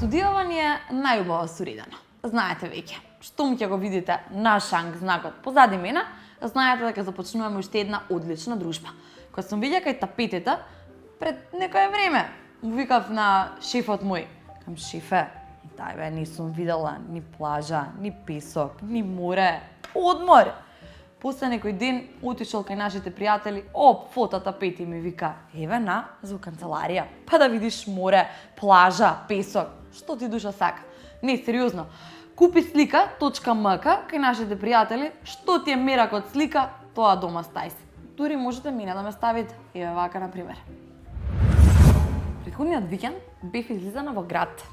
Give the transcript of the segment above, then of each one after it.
Студијавање е најубаво суредено. Знаете веќе, штом ќе го видите нашанг знакот позади мене, знаете дека започнуваме уште една одлична дружба. Кога сум видја кај тапетите, пред некое време, му викав на шефот мој, кам шефе, дај бе, не сум видела ни плажа, ни песок, ни море, одмор. После некој ден отишол кај нашите пријатели, фото тапети ми вика, еве на, за канцеларија, па да видиш море, плажа, песок, што ти душа сака. Не, сериозно. Купи слика.мк кај нашите пријатели, што ти е меракот слика, тоа дома стај си. Дури можете мене да ме ставите, еве вака на пример. Претходниот викенд бев излизана во град.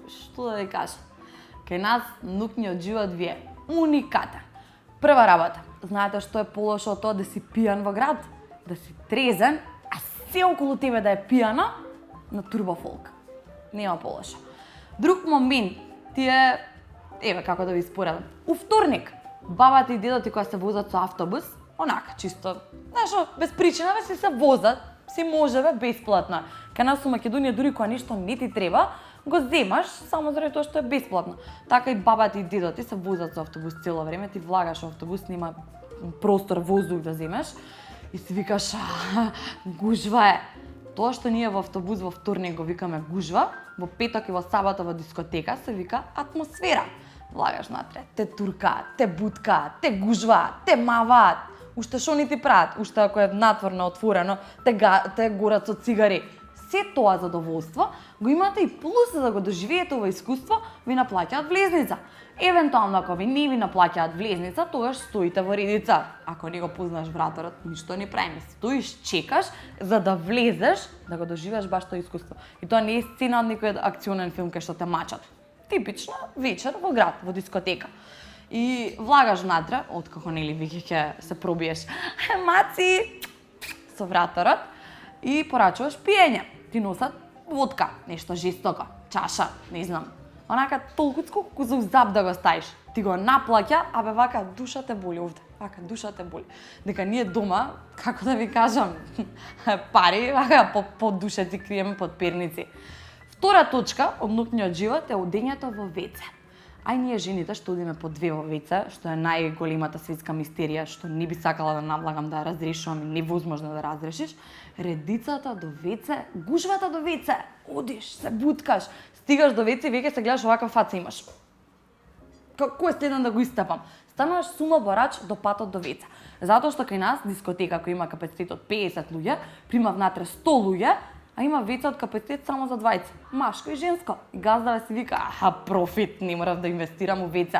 Што да ви кажам? Кај нас нукниот живот ви е уникатен. Прва работа, знаете што е полошо од тоа да си пијан во град? Да си трезен, а се околу тебе да е пијано на турбофолк. Нема полошо. Друг момент ти е, еве како да ви споредам. У вторник, бабата и дедото кога се возат со автобус, онака чисто, знаеш, без причина бе се возат, си може бе бесплатно. Кај нас у Македонија дури кога нешто не ти треба, го земаш само заради тоа што е бесплатно. Така и бабата и дедото се возат со автобус цело време, ти влагаш во автобус, нема простор, воздух да земеш и си викаш, гужва е. Тоа што ние во автобус во вторник го викаме гужва, во петок и во сабота во дискотека се вика атмосфера. Влагаш натре, те туркаат, те буткаат, те гужваат, те маваат. Уште шо ни ти прават, уште ако е натворно отворено, те горат со цигари. Се тоа задоволство го имате и плюс за да го доживеете ова искуство, ви наплаќаат влезница. Евентуално ако ви не ви наплаќаат влезница, тогаш стоите во редица. Ако не го познаш враторот, ништо не правиме. Стоиш, чекаш за да влезеш, да го доживееш баш тоа искуство. И тоа не е сцена од некој акционен филм кај што те мачат. Типично вечер во град, во дискотека. И влагаш внатре, откако нели веќе ќе се пробиеш маци со враторот и порачуваш пиење. Ти носат водка, нешто жестоко, чаша, не знам. Онака толкуцко колку за узаб да го ставиш. Ти го наплаќа, а бе вака душа те боли овде. Вака душа те боли. Дека ние дома, како да ви кажам, пари, вака по душа ти криеме под перници. Втора точка од нукниот живот е одењето во веце. Ај ние жените што одиме по две во веце, што е најголемата светска мистерија, што не би сакала да навлагам да ја разрешувам и невозможно да разрешиш, редицата до веце, гужвата до веце, одиш, се буткаш, стигаш до веце и веќе се гледаш оваква фаца имаш. Кој е следен да го истапам? Стануваш сумоборач до патот до веце. Затоа што кај нас дискотека која има капацитет од 50 луѓе, прима внатре 100 луѓе, а има веце од капацитет само за двајца, машко и женско. И газдава си вика, профит, не морав да инвестирам у веце.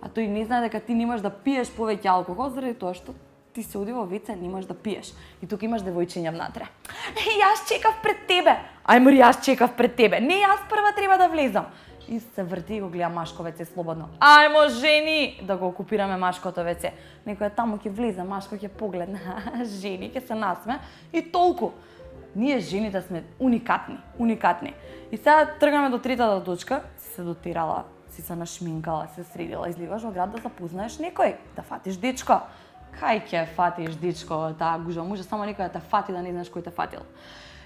А тој не знае дека ти немаш да пиеш повеќе алкохол заради тоа што ти се оди во веце, немаш да пиеш. И тука имаш девојчиња внатре. Јас чекав пред тебе. Ајмо, јас чекав пред тебе. Не, јас прва треба да влезам. И се врти и го гледа машко веце слободно. Ајмо, жени, да го окупираме машкото веце. Некој таму ќе влезе, машко ќе погледне. Жени, ќе се насме и толку. Ние жените сме уникатни. И сега тргаме до третата точка, си се дотирала, си се нашминкала, си се средила, изливаш во град да запознаеш некој, да фатиш дечко. Кај ќе фатиш дечко, таа гужа, може само некој да те фати да не знаеш кој те фатил.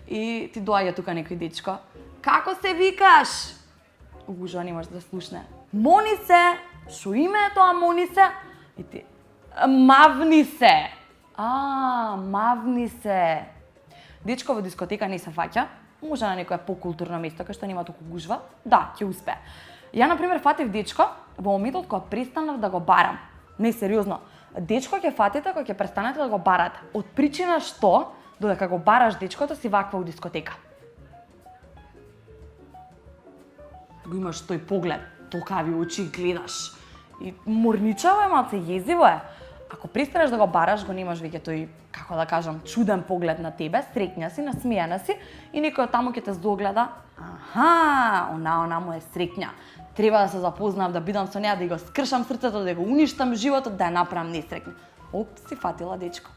И ти доаѓа тука некој дечко. Како се викаш? Гужа не може да слушне. Монисе, шо име е тоа Монисе? И ти, Мавнисе. Мавнисе. Дечко во дискотека не се фаќа, може на некое покултурно место кај што нема толку гужва, да, ќе успее. Ја, например, фатив дечко во моментот кога престанав да го барам. Не, сериозно. Дечко ќе фатите кога ќе престанете да го барате. Од причина што, додека го бараш дечкото, си ваква у дискотека. Го имаш тој поглед. толкави очи гледаш. И морничаво е, малце језиво е. Ако престанеш да го бараш, го немаш веќе тој, како да кажам, чуден поглед на тебе, среќна си, насмејана си и некој од таму ќе те здогледа. Аха, она му е среќна. Треба да се запознам, да бидам со неа, да го скршам срцето, да го уништам животот, да ја направам несреќна. Оп, си фатила, дечко.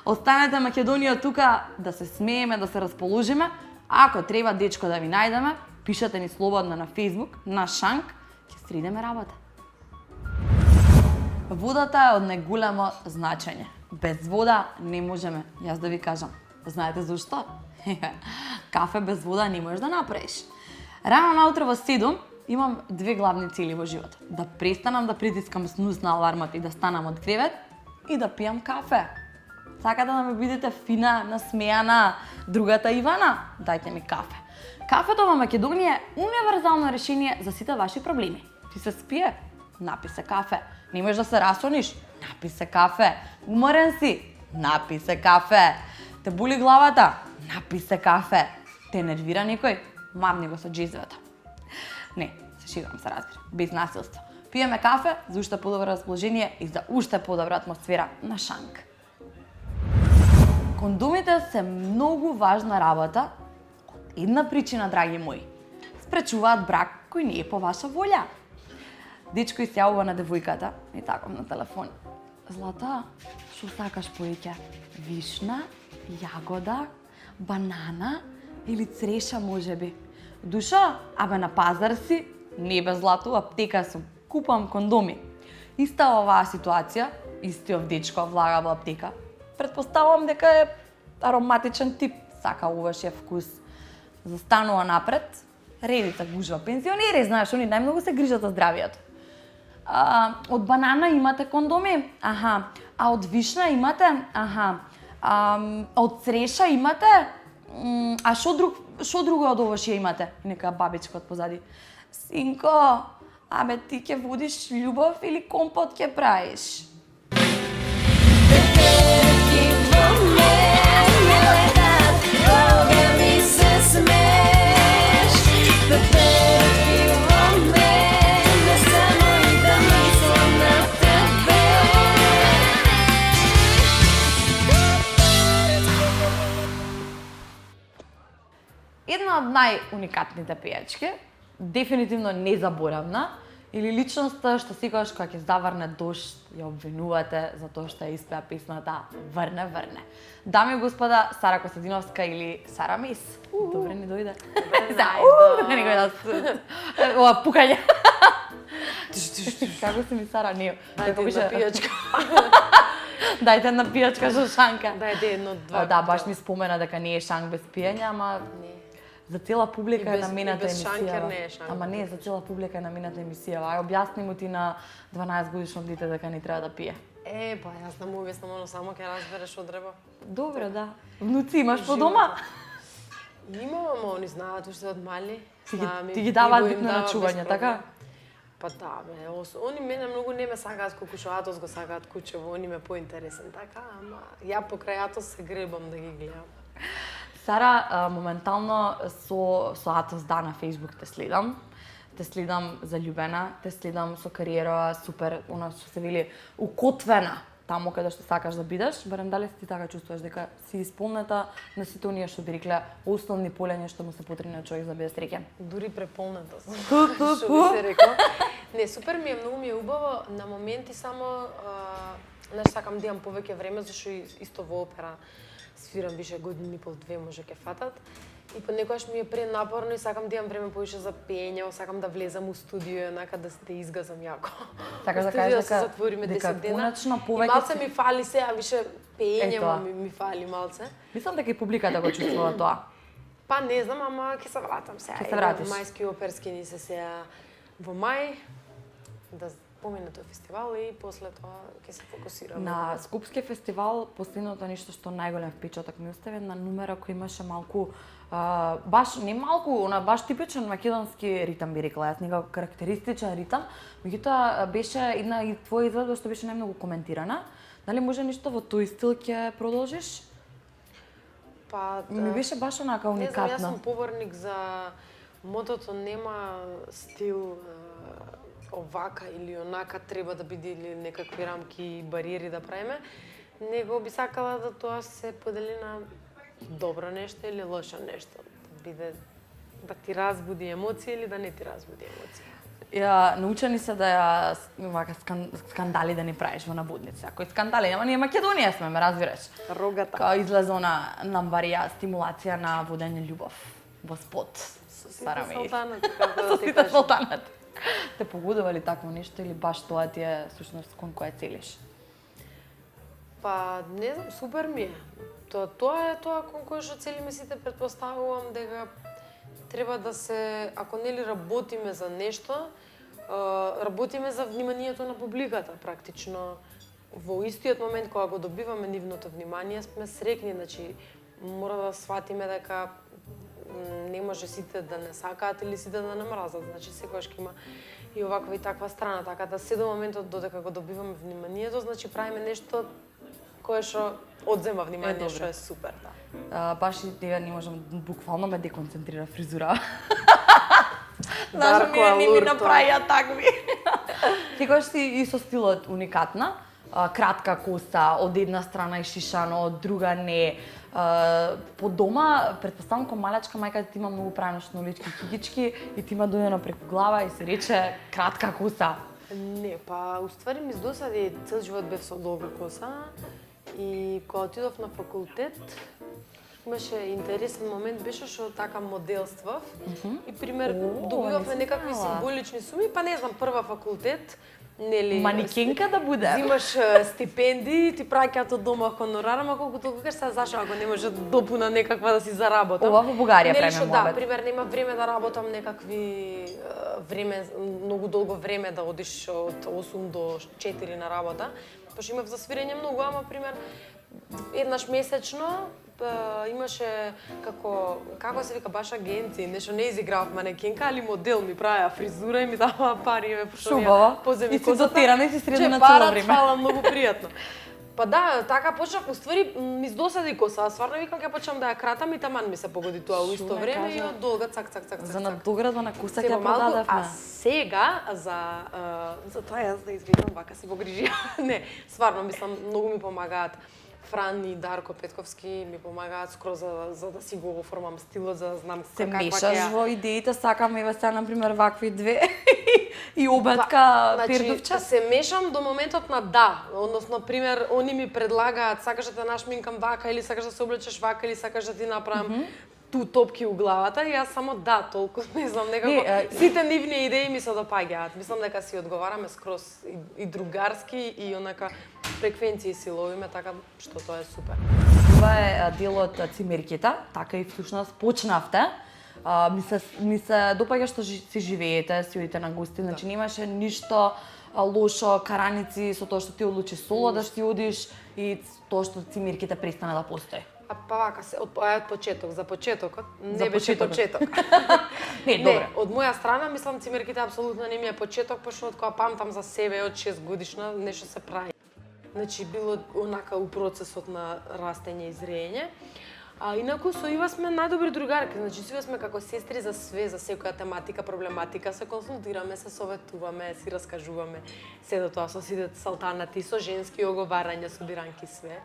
Останете Македонија тука да се смееме, да се расположиме. Ако треба дечко да ви најдеме, пишете ни слободно на Facebook, на Шанк, ќе средиме работа. Водата е од најголемо значење. Без вода не можеме, јас да ви кажам. Знаете зашто? Кафе без вода не можеш да направиш. Рано наутро во 7 имам две главни цели во животот. Да престанам да притискам снус на алармот и да станам од кревет и да пијам кафе. Сакате да ме видите фина, насмејана, другата Ивана? Дајте ми кафе. Кафето во Македонија е универзално решение за сите ваши проблеми. Ти се спие? Напи се кафе. Не можеш да се расониш? Напи се кафе. Уморен си? Напи се кафе. Те боли главата? Напи се кафе. Те нервира некој? Мамни го со джезвата. Не, се шегувам, се разбира. Без насилство. Пиеме кафе за уште подобро расположение и за уште подобра атмосфера на Шанк. Кондомите се многу важна работа од една причина, драги мои. Спречуваат брак кој не е по ваша волја. Дечко изјавува на девојката и така на телефон. Злата, што сакаш повеќе? Вишна, јагода, банана или цреша можеби? Душа, абе на пазар си? Не бе, Злато, аптека сум. Купам кондоми. Иста оваа ситуација, истиот дечко влага во аптека. Претпоставувам дека е ароматичен тип, сака увашиот вкус. Застанува напред, редица гужва пензионери, знаеш, они најмногу се грижат за здравието. Од банана имате кондоми? Аха. А од вишна имате? Аха. Од цреша имате? А што друго од овошје имате? И нека бабичка од позади. Синко, абе ти ќе водиш љубов или компот ќе правиш? Една од најуникатните пејачки, дефинитивно незаборавна, или личноста што секогаш кога ќе заврне дожд ја обвинувате за тоа што ја испеа песната Врне, врне. Дами и господа, Сара Костадиновска или Сара Мис. Добре ни дојде. Добре ни дојде. Ова пукање. Како си ми, Сара? Не. Дајте една пијачка. Дајте една пијачка со Шанка. Дајте едно, два. Да, баш ми спомена дека не е Шанк без пиење, ама за цела публика е намената емисија. Не е шанк. Ама не, за цела публика е намената емисија. Ај објасни му ти на 12 годишно дете дека не треба да пие. Па јас да му објаснам, оно само ќе разбереш од древо. Добре, да. Внуци имаш по дома? Имам, ама они знаат уште од мали. Ти ги даваат битно на чување, така? Па да, бе, они мене многу не ме сакаат колку што Атос го сакаат кучево, они ме поинтересен, така, ама ја покрај Атос се гребам да ги гледам. Сара, моментално со Атос да на Facebook те следам. Те следам заљубена, те следам со кариера супер, она што се вели укотвена таму каде што сакаш да бидеш. Барем дали ти така чувствуваш дека си исполнета на сите оние што би рекле основни полења што му се потребни на човек за да биде среќен. Дури преполнета сум. Што би се рекло. Не, супер ми е, многу ми е убаво, на моменти само сакам да имам повеќе време, зашто исто во опера свирам више години, пол две може ќе фатат. И понекогаш ми е пренапорно и сакам да имам време повише за пење, сакам да влезам у студио, онака да се изгазам јако. Сакаш да кажеш дека затвориме 10 дена. Конечно повеќе и малце ми фали сега, више пење ми фали малце. Мислам дека и публиката го чувствува тоа. Па не знам, ама ќе се вратам сега. Ќе се вратиш. Мајски оперски ни се сега во мај да помине тој фестивал и после тоа ќе се фокусирам. На Скопски фестивал последното нешто што најголем впечаток ми остави на numera кој имаше малку баш не малку, она баш типичен македонски ритам би рекла, јас некако карактеристичен ритам, меѓутоа беше една и твоја изведба што беше најмногу коментирана. Дали може нешто во тој стил ќе продолжиш? Па ми беше баш онака уникатно. Не знам, јас сум поборник за мотото нема стил, овака или онака треба да биде или некакви рамки и бариери да правиме, него би сакала да тоа се подели на добро нешто или лошо нешто, да биде да ти разбуди емоции или да не ти разбуди емоции. Ја научени се да ја вака скандали да не правиш во наводници. Ако скандали, ама ние Македонија сме, ме разбираш. Рогата. Као излезе она намбарија стимулација на водење љубов во спот. Стара ми. Салтанат, како да Со ти сите кажам. султанат. Те погодува ли такво нешто или баш тоа ти е сушност кон која целиш? Па, не знам, супер ми е. Тоа е тоа кон кое што целиме сите, предпоставувам дека треба да се, ако нели работиме за нешто, работиме за вниманието на публиката, практично. Во истиот момент кога го добиваме нивното внимание, сме срекни, значи мора да сватиме дека не може сите да не сакаат или сите да не мразат, значи секогаш ќе има и оваква и таква страна, така да се до моментот додека го добиваме вниманието, значи правиме нешто кое што одзема внимание, што е супер, да. Баш и тега не можам, буквално ме деконцентрира фризура. Дарко не ми Алур, направија такви. Секогаш си и со стилот уникатна. Кратка коса, од една страна и шишано, од друга не. По дома, предпоставам ко малечка мајка ти има многу правено шнолички кигички и ти има дојдено преку глава и се рече кратка коса. Не, па уствари ми досади цел живот бев со долга коса и кога отидов на факултет имаше интересен момент, беше што така моделствав и пример добивавме некакви символични суми, па не знам, прва факултет, нели Манекенка да буде. Зимаш стипендии, ти праќаат од дома хонорар, ама колку толку кажеш сега зашо ако не може да допуна некаква да си заработам. Ова во Бугарија Нели преме што, муабет. да, пример нема време да работам некакви време, многу долго време да одиш од 8 до 4 на работа. Пошто имав за свирење многу, ама пример еднаш месечно имаше како се вика баш агенции, нешто не изигравав манекенка, али модел ми правеа фризура и ми даваа пари, Шубаво. поземи И си дотирана и си средна на цело време. Фала, многу пријатно. Па да, така почнав, уствари ми досади коса, стварно викам ќе почнам да ја кратам и таман ми се погоди тоа во исто време и од долга цак. За надоградба на коса Сега ќе малку, продадевме. а сега за тоа јас да извикам вака се погрижи. Не, стварно мислам многу ми помагаат Фран и Дарко Петковски, ми помагаат скроз за да си го оформам стилот, за да знам Се каква мешаш ќе ја... во идеите, сакам еве сега на пример вакви две и обедка пердовча. Се мешам до моментот на да, односно пример они ми предлагаат сакаш да те нашминкам вака или сакаш да се облечеш вака или сакаш да ти направам ту топки у главата и јас само да, толку не знам некако сите нивни идеи ми се допаѓаат. Мислам дека си одговараме скроз и другарски и онака фреквенции си ловиме, така што тоа е супер. Ова е дел од цимерките, така и всушност почнавте. Ми се допаѓа што си живеете, си одите на гости, значи немаше ништо лошо, караници со тоа што ти одлучи соло да си одиш и тоа што цимерките престана да постои. Па вака се од почеток, за почетокот За не беше почетокот. почеток. Не, Не, добро. од моја страна мислам цимерките апсолутно не ми е почеток, пошто од кога памтам за себе од 6 годишна нешто се прави. Значи било онака у процесот на растење и зрење. А инаку со Ива сме најдобри другарки, значи со Ива сме како сестри за све, за секоја тематика, проблематика, се консултираме, се советуваме, си раскажуваме се до тоа со сите салтанати, со женски оговарања, со биранки све.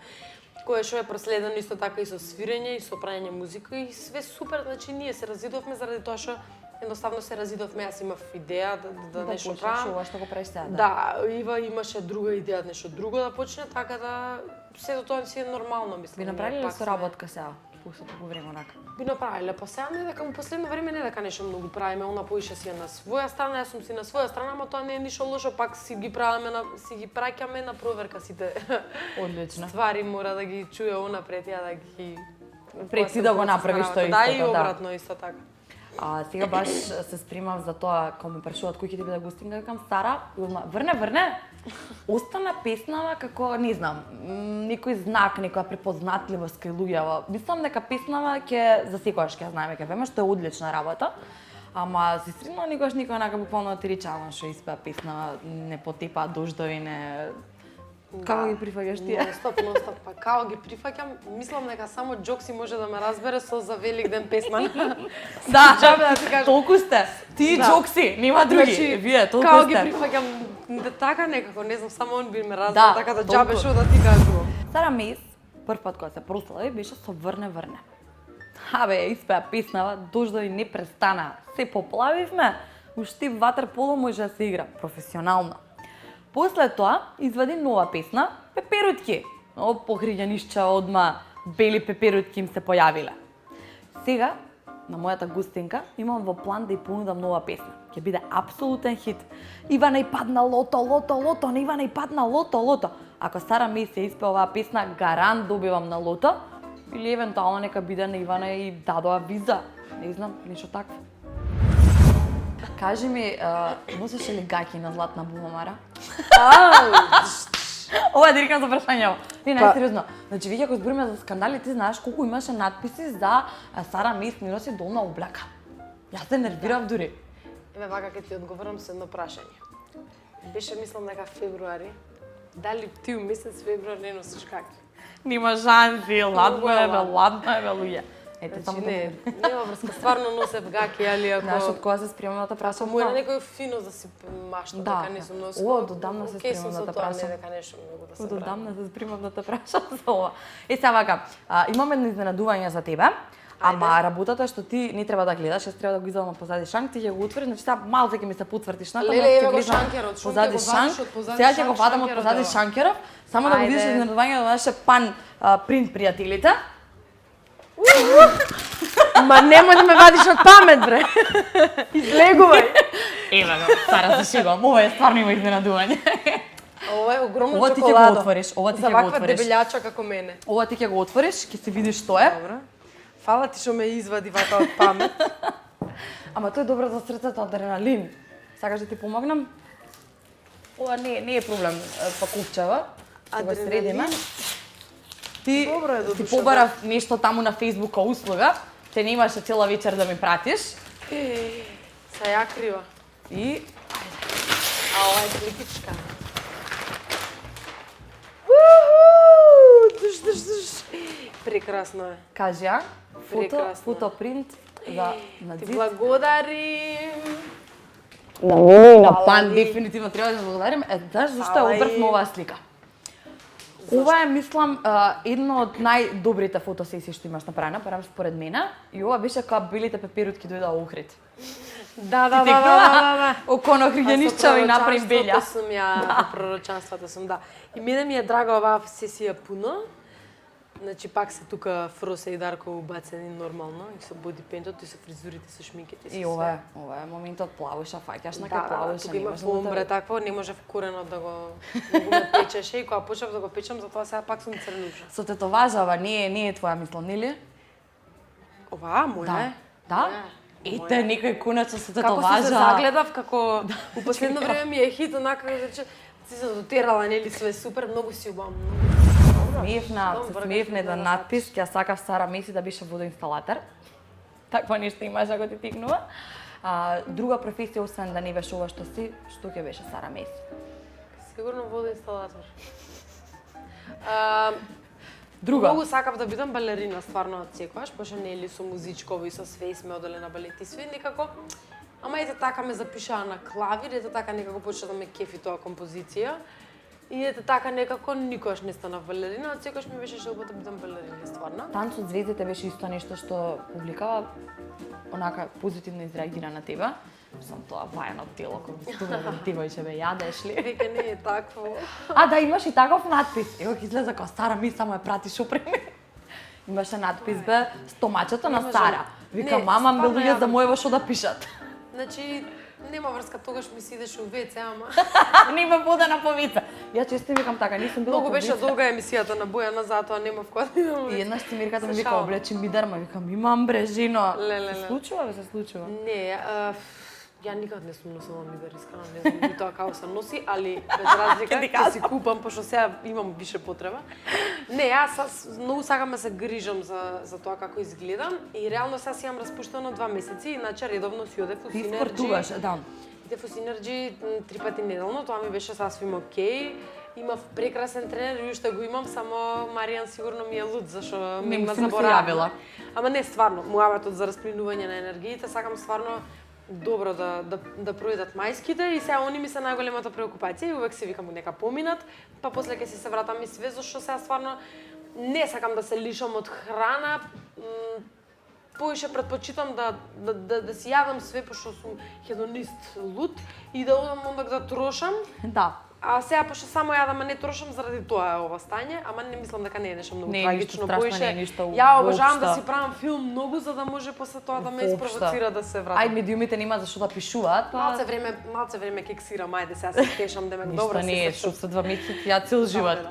Кое што е проследено исто така и со свирење и со прањење музика и све супер, значи ние се разидовме заради тоа што едноставно се разидовме, јас имав идеја да нешто почнеш правам. ова што го правиш сега. Да, Ива имаше друга идеја нешто друго да почне, така да се до тоа си е нормално, мислам. Ви направиле Пак со сме- работка сега? Пустото по време онака. Би направиле, па сега не дека му последно време не дека нешто многу правиме, она поише си е на своја страна, јас сум си на своја страна, ама тоа не е ништо лошо, пак си ги правиме си ги праќаме на проверка сите. Одлично. Ствари мора да ги чуе онапред, ја да ги Пред ти да го направиш тоа Да, и истото, да. обратно исто така. Сега баш се спремав за тоа, кога ме прашуваат кој ќе ти биде гостинка, викам Сара, и одма, врне. Остана песнава како, не знам, некој знак, некоја препознатливост кај луѓето. Мислам дека песнава ќе за секогаш ќе ја знаеме ќе веме, што е одлична работа. Ама се средно никој онака буквално да ти рече, ама што испеа песнава, не потепаа дождови, не Како ги прифаќаш тие? Non stop, па како ги прифаќам, мислам дека само Джокси може да ме разбере со за Великден песма. Да, Џабе да ти кажам. толку сте. Ти Да. Джокси, нема други. Значи, Вие толку Како ги сте. прифаќам, така некако, не знам, само он би ме Да, разбрал, така да џабе толку. што да ти кажувам. Сара Мейс, прв пат кога се прослави, беше со Врне. Абе, испеа песнава, дождови не престана. Се поплавивме, уште ватерполо може да се игра, професионално. После тоа, извади нова песна, Пеперутки. О, похриѓанишча одма, бели пеперутки им се појавиле. Сега, на мојата густинка, имам во план да ја понудам нова песна. Ќе биде апсолутен хит. Ивана и падна лото, на Ивана и падна лото. Ако Сара Мейс ја испее оваа песна, гарант добивам на лото, или евентуално нека биде на Ивана и дадоа виза. Не знам, нешто такво. Кажи ми, носеше ли гаќи на Златна Бубамара? Ова е директно за прашање. Не, најсериозно. Значи, веќе ако збориме за скандали, ти знаеш колку имаше надписи за Сара Мейс не носи долна облака. Јас се нервирав дури. Еве вака ќе ти одговорам со едно прашање. Беше мислам дека февруари. Дали ти у месец февруари не носиш каки? Нема шанси, ладно е, бе, луѓе. Ете, само Значи не, нема врска, стварно носев гаки, али ако... Знаеш од кога се спремам да те прашам? Му е на некој фино да си маштам, Да, дека не сум носила. ова додамна се Океј спремам сум да со те тоа, прашам. Не дека нешто многу да се Од прави. одамна се спремам да те прашам за ова. Сега вака, имам едно изненадување за тебе. Ама работата што ти не треба да гледаш, јас треба да го извадам од позади шанк, ти ќе го отвориш, значи сега малку ќе ми се потвртиш натаму. Леле, јас ќе еве го влезам шанкерот, што позади ќе го шанк. вадиш од позади Сега ќе шанк, го вадам од шанкерот, позади ево. шанкерот, само да го Ајде. видиш изненадувањето на наше пан принт пријателите. Ма немој да ме вадиш од памет, бре. Излегувај. Еве го, Сара се шегувам, ова е стварно има изненадување. Ова е огромно Ова ти ќе го чоколадо. отвориш, ова ти За ќе го ваква отвориш. дебелјача како мене. Ова ти ќе го отвориш, ќе се видиш што е. Добро. Фала ти што ме извади вака од памет. Ама тоа е добро за срцето, адреналин. Сакаш да ти помогнам? Ова не е проблем, пакувчева. Ќе го Адреналин? средиме. Ти Добро е, ти додуша, побарав нешто таму на Facebook услуга, те немаше цела вечер да ми пратиш. Са ја крива. И А ова е кликичка. Душ. Прекрасно е. кажи ја, Прекрасно. фотопринт за Ти надзид. благодарим. На мене и на Фала Пан ви. дефинитивно треба да благодарим. Знаеш зашто Фала ја обрав и- на оваа слика? Ова е, мислам, едно од најдобрите фотосесии што имаш направена, барем според мене, и ова беше кога белите пеперутки дојдоа Охрид. Да. Оконо хриѓанишчави направи белја. Пророчанството сум ја, во пророчанството сум, да. И мене ми е драга оваа сесија пуно. Значи пак се тука Фросе и Дарко убацени нормално, и со бодипентот, и со фризурите, со шминките, и со И све. ова е моментот плавуша, фаќаш на Да, кај плавуша. тука има немаш да те- помбре такво, не можев куренот да го ме печеше, и кога почнав да го печам, затоа сега пак сум црнуша. Со тетоважава не е твоја мисла, нели? Оваа моја е. Да? Моја Ете, е. некој кунач со Како тетоважа. се загледав, како у последно време ми е хит, онака, значи, си се дотерала, нели, све супер, многу си убаво. Смеевна, Дом се вргаш смеевна да еден надпис, ќе сакав Сара Меси да беше водоинсталатор. Такво нешто имаш ако ти тикнува. Друга професија освен да не беше ова што си, што ќе беше Сара Меси? Сигурно водоинсталатор. Друга. Многу сакав да бидам балерина, стварно од секогаш, пошто нели со музичково и со све и сме оделе на балет и све, некако. Ама ете така ме запишаа на клавир, ете така некако почна да ме кефи тоа композиција. И ете така некако никогаш не станав балерина, од секогаш ми беше желба да бидам балерина, стварно. Танц од звездите беше исто нешто што публикава онака позитивно изреагира на тебе. Сам тоа бајано тело, кога ти војче бе јадеш ли? Веќе не е такво. Да, имаш и таков надпис. Ево ќе излезе како Сара ми само ја пратиш опреми. Имаше надпис бе стомачето на Сара. Вика Не, мама ме стварно луѓе ја- за моево што да пишат. Значи, нема врска, тогаш ми си идеш у ВЦ, ама... Нема вода на повица. Ја често викам така, нисам била Многу беше повица. долга емисијата на Бојана, затоа немав кога да идам. И еднаш Тимирката ми Се вика шалам. облечи ми дерма, викам имам бре жино. Леле. Се случува, бе, се случува. Не, ја никад не сум носила мидер, искрено не знам би тоа како се носи, али без разлика Ќе ти ќе си купам, пошто сега имам више потреба. Не, многу сакам да се грижам за тоа како изгледам и реално сега си имам распуштено 2 месеци, иначе редовно си одев у Ти Синерџи. спортуваш, да. Идев у Синерџи 3 пати неделно, тоа ми беше сасвим окей. Имав прекрасен тренер и уште го имам, само Маријан сигурно ми е луд зашо Не ме му се заборавила. јавила. Ама не стварно, муабетот за расплинување на енергиите, сакам стварно добро да пројдат мајските и сега они ми се најголемата преокупација и увек се викам нека поминат, па после ќе се вратам и све зашто сега стварно не сакам да се лишам од храна. Поише предпочитам да си јадам све пошто сум хедонист луд и да одам ондак да трошам. Да. А сега пошто само јадам, а не трошам заради тоа е ова стање, ама не мислам дека не е нешто многу Не е трагично. ништо страшно, Поише, не е ништо ја обожавам да воопшто. си правам филм многу за да може после тоа да ме Воопшто. испровоцира да се вратам. Ај медиумите нема зашто да пишуваат, па Малце време кексирам, ајде сега се тешам демек добро ништо не е, се што се 2 месеци, ја цел живот. да.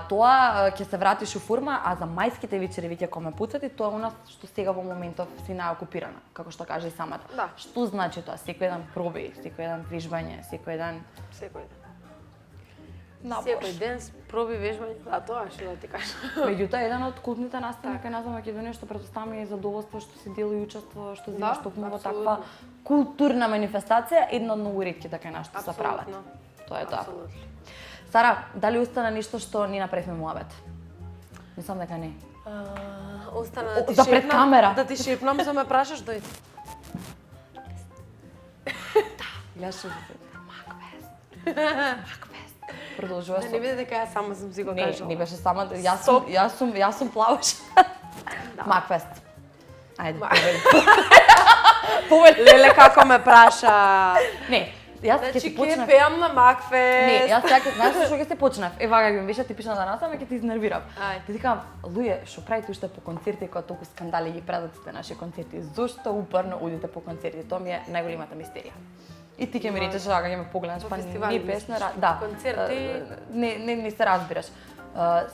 Тоа ќе се вратиш у форма, а за мајските вечери веќе кога ме пуцати, тоа е она што сега во моментов си наокупирана, како што каже и самата. Да. Што значи тоа? Секој ден проби, секој ден вежбање, секој ден Секој ден. набор. Секој ден проби вежбање, да, тоа што да ти кажам. Меѓутоа, еден од култните настани кај нас во Македонија што претпоставам е задоволство што се дели и учество, што земаш токму во таква културна манифестација, една од многу ретките кај нас што се прават. Тоа е тоа. Апсолутно. Сара, дали остана ништо што ни направивме муабет? Мислам дека не. Остана да ти За пред шепнам, камера. Да ти шепнам, за ме прашаш дојди. Гледаш Макфест. Продолжува Да не биде дека ја сама сум си го Не, кажала. не беше само јас сум плаваш. Макфест. Ајде, повели. Леле како ме праша. Не, јас ќе Значи ти ќе почнав. пеам на Макфест. Не, јас сега ќе знаеш што ќе се почнав. Ева ќе ми беше типична да насам, ќе ти изнервирам. Ајде. Ти кажам, луѓе, што правите уште по концерти кога толку скандали ги прават сите наши концерти? Зошто упорно одите по концерти? Тоа ми е најголемата мистерија. И ти ќе ми речеш, ага, ќе ме погледнеш, Во па фестивали, не песна, мислиш? да. Концерти? Не се разбираш.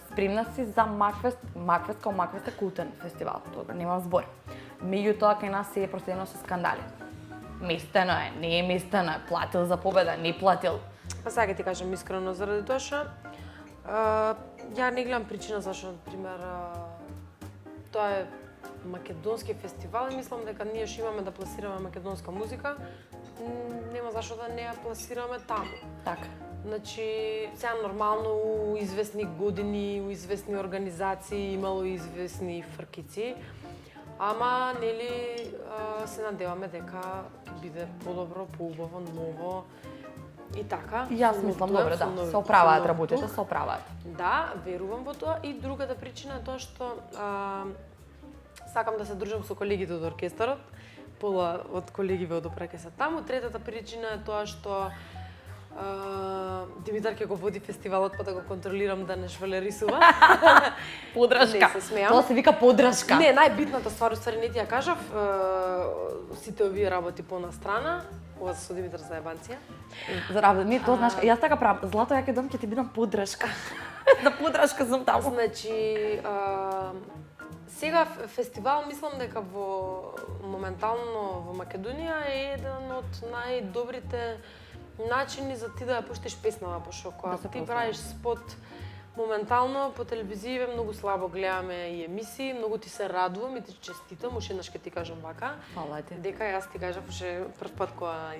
Спремна си за Макфест, Макфест као Макфест е култен фестивал, тоа нема збор. Меѓутоа кај нас се е проследено со скандали. Местено е, не е местено е, платил за победа, не платил. Па сега ќе ти кажам искрено заради тоа што ја не гледам причина зашто, например, тоа е македонски фестивал и мислам дека ние што имаме да пласираме македонска музика, нема зашто да не ја пласираме таму. Така. Значи, сега нормално у известни години, у известни организации имало известни фркици, ама нели се надеваме дека ќе биде подобро, поубаво, ново и така. И јас мислам, добро, да, се оправаат работите, се оправаат. Да, верувам во тоа и другата причина е тоа што сакам да се дружам со колегите од оркестарот, пола од колегиве од опреке се таму. Третата причина е тоа што Димитар ќе го води фестивалот, па да го контролирам да не швалерисува. Подршка. Не се смеам. Тоа се вика подршка. Не, најбитната ствар, уствари не ти ја кажав, сите овие работи по настрана, ова со Димитар за ебанција. За работа, не, тоа знаеш, јас така правам, злато ја ќе дом ќе ти бидам подршка. За подршка сум таму. Значи, сега фестивал мислам дека моментално во Македонија е еден од најдобрите начини за ти да ја пуштиш песнава, пошто кога ти правиш спот моментално по телевизија многу слабо гледаме и емисии, многу ти се радувам и ти честитам, уште еднаш ќе ти кажам вака. Фала ти. Дека јас ти кажав уште прв пат кога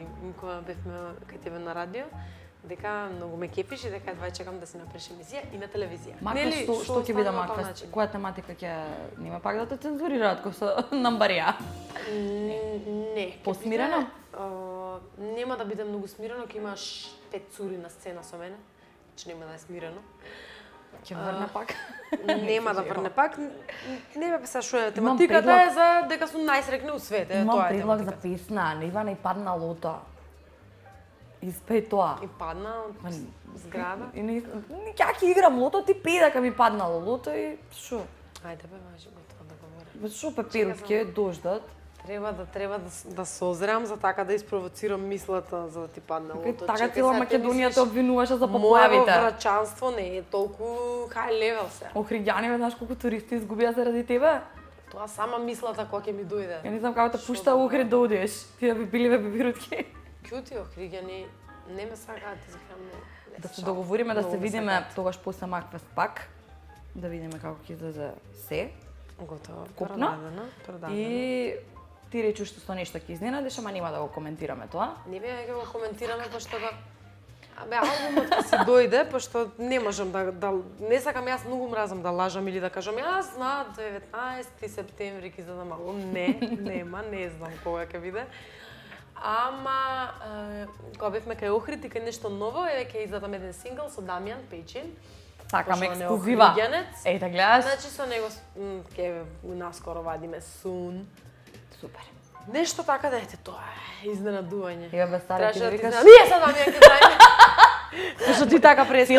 бевме кај тебе на радио, дека многу ме кефиш и дека едва чекам да се направиш емисија и на телевизија. Макфест, што ќе биде Макфест? Која тематика ќе нема пак да те цензурираат кој со намбарија? Не. Посмирено? Нема да биде многу смирено, ќе имаш 5 цури на сцена со мене, значи нема да е смирено. Ќе врне пак? Нема да врне пак. Не ме песа што е Имам тематиката предлог. е за дека сум најсрекни у свет, Имам тоа е предлог за тематиката. песна, не Ивана и падна лото. Испеј тоа. И падна од зграда. И не ќе ќе играм лото, ти пеј дека ми паднало лото и шо? Ајде бе, важи готово да говорам. Шо пеперот ќе дождат? Треба да созрам за така да испровоцирам мислата за да ти падне лото. Така Чекај, цела сега ќе Македонија мислиш, те обвинуваше за Моето поплавите. врачанство не е толку high level се. Охриѓани, знаеш колку туристи изгубија заради тебе? Тоа сама мислата која ќе ми дојде. Ја не знам како те пушта Охрид да одиш. Ти да би били ве пепирутки. Кјути охриѓани не ме сакаат да изгледам многу. Не Да се се шалам. договориме да Многу се ме видиме сакаат. тогаш после Макфест пак. Да видиме како ќе излезе се. Готово. Купно. Продадено. И ти речеш што со нешто ќе изненадиш, ама нема да го коментираме тоа. Не бе, ќе го коментираме пошто да Абе, албумот ќе си дојде, пошто не можам не сакам, јас многу мразам да лажам или да кажам јас на 19 септември ќе задам албум. Не, нема, не знам кога ќе биде. Ама, кога бевме кај Охрид и кај нешто ново, ќе издадам еден сингл со Дамјан Печин. Сакам Пошто он е ексклузива. охриѓанец. Еј, да гледаш? Значи со него ќе наскоро вадиме Сун. Супер. Нешто така да ете, тоа е изненадување. Ја бе старе, ти Требаше да ти викаш. знам. Ние са Дамјан ќе знаеме. Зашто ти така прескам.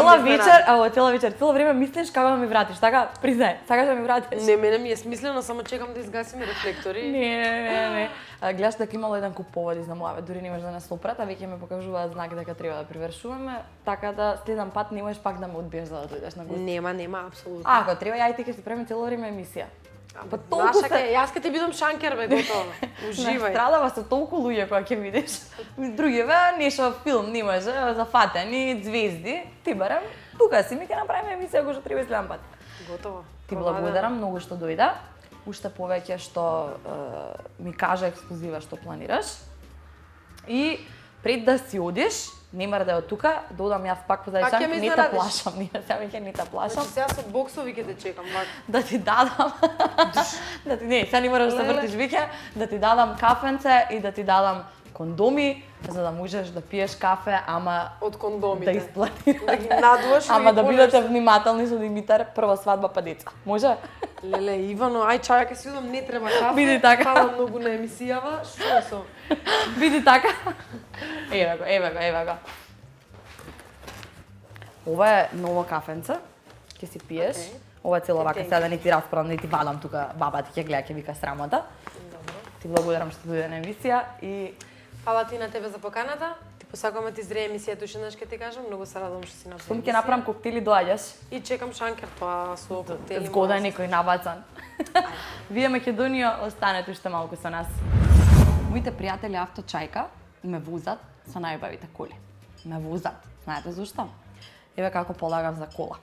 Цела вечер, цело време мислиш како да ми вратиш, така признај, сакаш да ми вратиш. Не, мене ми е смислено, само чекам да изгасиме рефлектори. Не. Гледаш дека имало еден куп поводи знамуваме, дури не можеш да нас опрат, а веќе ме покажуваат знак дека треба да привршуваме, така да следен пат не можеш пак да ме одбиеш за да дојдеш на гост. Нема, апсолутно. Ако треба, ја и ти ќе си правиме цело време емисија. Па толку се... Јас ќе ти бидам шанкер, бе, готово. Уживај. Страдава со толку луѓе кога ќе видиш. Другиве, нешто филм не може, зафатени, звезди, ти барем, тука си ми ќе направиме емисија која што треба следен пат. Готово. Ти благодарам многу што дојде. Уште повеќе што ми кажа ексклузива што планираш. И пред да си одиш, не мора да е од тука, да одам јас пак позади Пак ќе сам, ме не те изненадиш. плашам, сега веќе не те плашам. Значи сега со боксови ќе те чекам, вака. Да ти дадам, сега не мораш да се вртиш веќе, да ти дадам кафенце и да ти дадам кондоми, за да можеш да пиеш кафе, ама Од кондомите. да испланираш. Да ги надуваш и Ама ги да полеш. бидете внимателни со Димитар, прва свадба па деца. Може? Леле, Ивано, ај чаја ќе си удам, не треба кафе. Биди така. Фала многу на емисијава. Што е со? Биди така. Еве го. Ова е ново кафенце. Ќе си пиеш. Океј. Ова е цело вака, Thank сега да не ти расправам, не ти валам тука, баба ти ќе гледа, ќе вика срамота. Добро. Ти благодарам што дојде на емисија и Фала ти на тебе за поканата. Ти посакуваме ти зрее емисијата, уште еднаш ќе ти кажам, многу се радувам што си направи. што ми ќе направам коктели доаѓаш. И чекам шанкер, тоа со коктели. Згоден некој набацан. Вие Македонија останете уште малку со нас. Моите пријатели авточајка ме возат со најубавите коли. Ме возат. Знаете зошто? Еве како полагам за кола.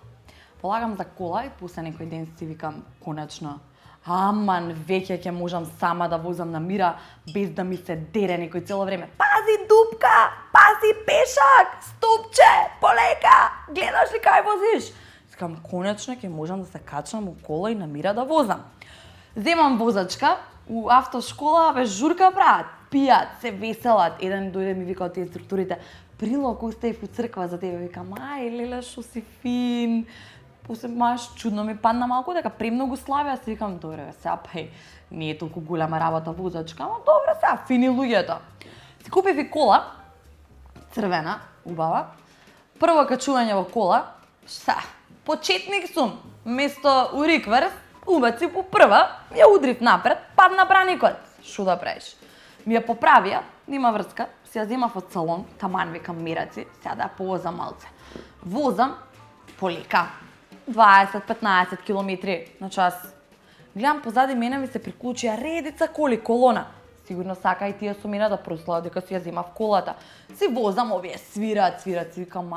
Полагам за кола и после некој ден си викам конечно аман, веќе ќе можам сама да возам на мира без да ми се дере некој цело време. Пази дупка, пази пешак, стопче, полека, гледаш ли кај возиш? Скам, конечно ќе можам да се качам у кола и на мира да возам. Земам возачка, у автошкола, бе, журка прават, пијат, се веселат. Еден дојде ми вика од тие инструкторите, Прило, кој сте у црква за тебе, викам, ај, леле, шо си фин. После маш чудно ми падна малку дека премногу слави, а си викам, добре, сега па не е толку голема работа возачка, ама добре, сега фини луѓето. Си купив и кола, црвена, убава. Прво качување во кола, šta, почетник сум, место у рикверс, убаци по прва, ја удрив напред, падна браникот. Шо да правиш? Ми ја поправија, нема врска, си ја земав од салон, таман викам мираци, сега да ја повозам малце. Возам полека, 20-15 километри на час. Гледам позади мене ми се приклучија редица коли, колона. Сигурно сака и тие со мене да прослават дека си ја земав колата. Си возам, овие свират, си викам,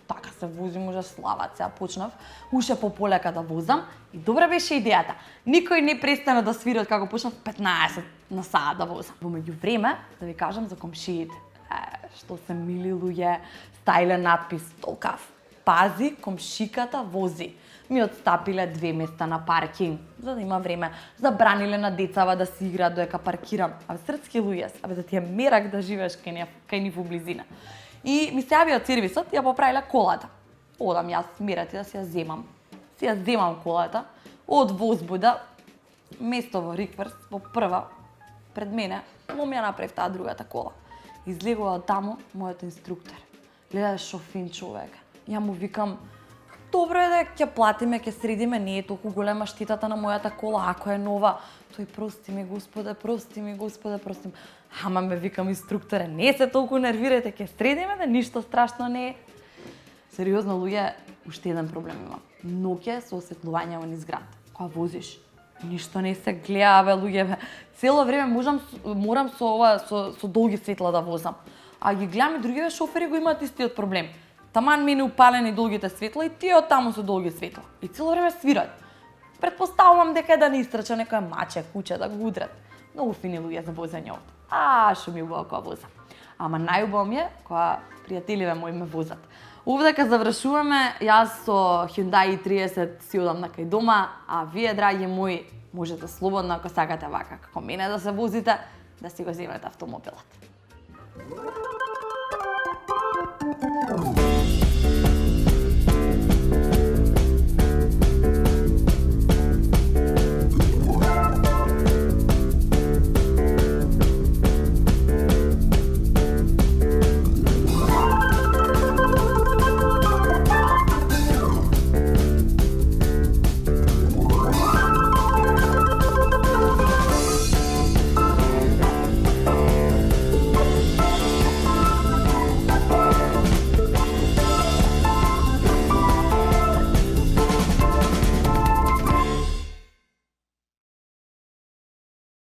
така се вози, може слават, сега почнав уште пополека да возам и добра беше идејата. Никој не престана да свири од како почнав 15 на саат да возам. Во меѓувреме, да ви кажам за комшиите. Што се мили луѓе, стајле надпис, толкав. Пази, комшиката вози. Ми отстапиле 2 места на паркинг, за да има време. Забраниле на децава да си играат додека паркирам. Абе, срдски луѓе, абе да ти е мерак да живееш кај нив во близина. И ми се јави од сервисот и ја поправиле колата. Одам јас мерати да си ја земам. Си ја земам колата, од возбуда, место во рикверс, во прва, пред мене, но ми ја направив таа другата кола. Излегува од таму мојот инструктор. Гледа шо фин човек. Ја му викам, добро е да ќе платиме, ќе средиме, не е толку голема штетата на мојата кола, ако е нова. Тој, прости ми Господе, прости ми. Ама ме викам инструкторе, не се толку нервирајте, ќе средиме, да ништо страшно не е. Сериозно, луѓе, уште еден проблем има. Ноќе со осветлување во низ град. Кога возиш, ништо не се гледа, бе, луѓе, бе. Цело време морам со долги светла да возам. А ги гледам и другиве шофери го имаат истиот проблем. Таман мене упалени долгите светла и тие од таму со долги светла. И цело време свират. Предпоставувам дека да не истрча некоја маче, куче да го удрат. Многу фини луѓе за возење овде. Шо ми убаво кога возам. ама најубаво ми е кога пријателиве мои ме возат. Овдека завршуваме, јас со Hyundai i30 си одам на кај дома, а вие, драги мои, можете слободно, ако сакате вака, како мене да се возите, да си го земете автомобилот.